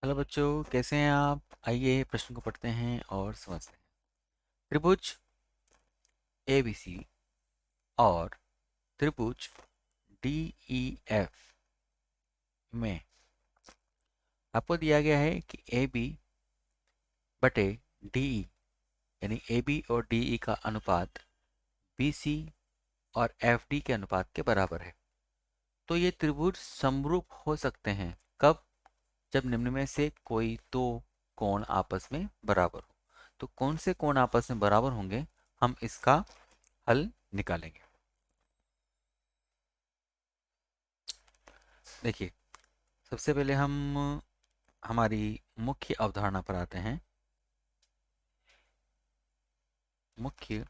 Hello बच्चों, कैसे हैं आप? आइए प्रश्न को पढ़ते हैं और समझते हैं। त्रिभुज ABC और त्रिभुज DEF में आपको दिया गया है कि AB बटे DE यानी AB और DE का अनुपात BC और FD के अनुपात के बराबर है। तो ये त्रिभुज समरूप हो सकते हैं कब? जब निम्न में से कोई दो कोण आपस में बराबर हो। तो कौन से कोण आपस में बराबर होंगे, हम इसका हल निकालेंगे। देखिए, सबसे पहले हम हमारी मुख्य अवधारणा पर आते हैं। मुख्य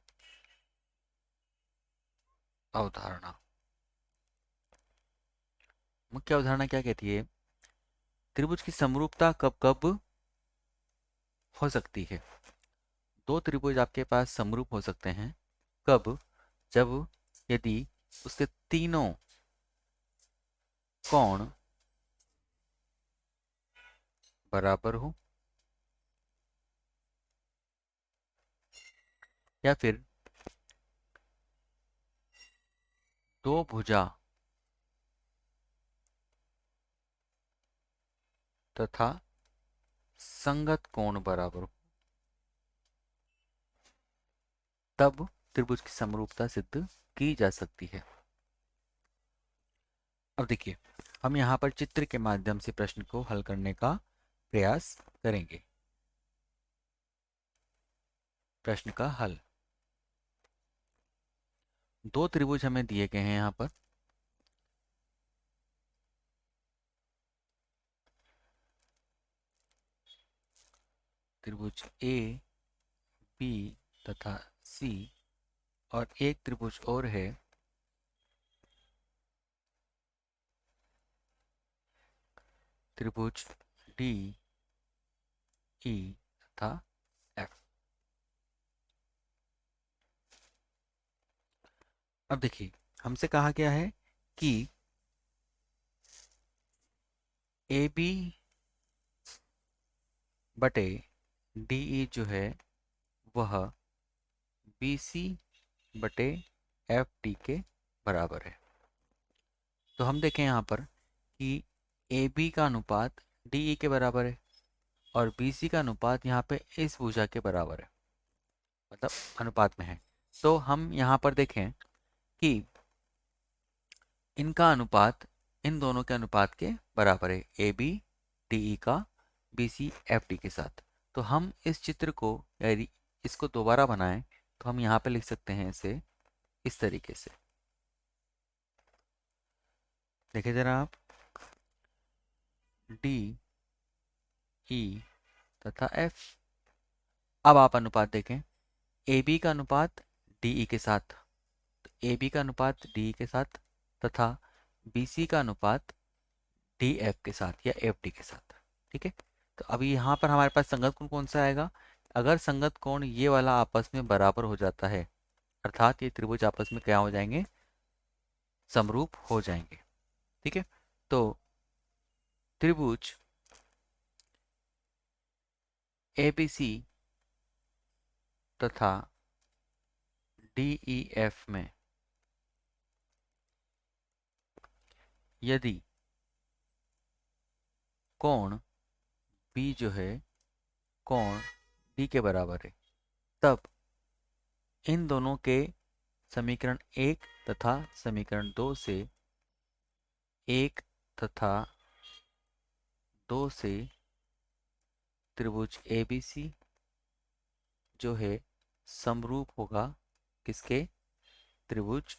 अवधारणा मुख्य अवधारणा क्या कहती है? त्रिभुज की समरूपता कब कब हो सकती है? दो त्रिभुज आपके पास समरूप हो सकते हैं कब? जब यदि उसके तीनों कोण बराबर हो, या फिर दो भुजा तथा संगत कोण बराबर हो, तब त्रिभुज की समरूपता सिद्ध की जा सकती है। अब देखिए, हम यहाँ पर चित्र के माध्यम से प्रश्न को हल करने का प्रयास करेंगे। प्रश्न का हल, दो त्रिभुज हमें दिए गए हैं यहाँ पर। त्रिभुज A, B तथा C, और एक त्रिभुज और है त्रिभुज D, E तथा F। अब देखिए, हमसे कहा गया है कि AB बटे DE जो है वह BC बटे FD के बराबर है। तो हम देखें यहाँ पर कि AB का अनुपात DE के बराबर है और BC का अनुपात यहाँ पे इस भुजा के बराबर है, मतलब अनुपात में है। तो हम यहाँ पर देखें कि इनका अनुपात इन दोनों के अनुपात के बराबर है, AB DE का BC FD के साथ। तो हम इस चित्र को, यदि इसको दोबारा बनाएं तो हम यहाँ पे लिख सकते हैं इसे इस तरीके से। देखिए जरा आप, D, E तथा F। अब आप अनुपात देखें, AB का अनुपात DE के साथ, तो AB का अनुपात DE के साथ तथा BC का अनुपात DF के साथ या FD के साथ। ठीक है, तो अभी यहाँ पर हमारे पास संगत कोण कौन सा आएगा? अगर संगत कोण ये वाला आपस में बराबर हो जाता है, अर्थात ये त्रिभुज आपस में क्या हो जाएंगे? समरूप हो जाएंगे। ठीक है, तो त्रिभुज ABC तथा DEF में यदि कोण B जो है कोण D के बराबर है, तब इन दोनों के समीकरण 1 तथा समीकरण 2 से 1 तथा 2 से त्रिभुज ABC जो है समरूप होगा किसके? त्रिभुज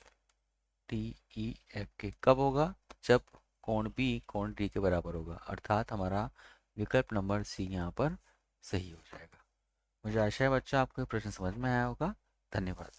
DEF के। कब होगा? जब कोण B कोण D के बराबर होगा, अर्थात हमारा विकल्प नंबर C यहाँ पर सही हो जाएगा। मुझे आशा है बच्चा आपको ये प्रश्न समझ में आया होगा। धन्यवाद।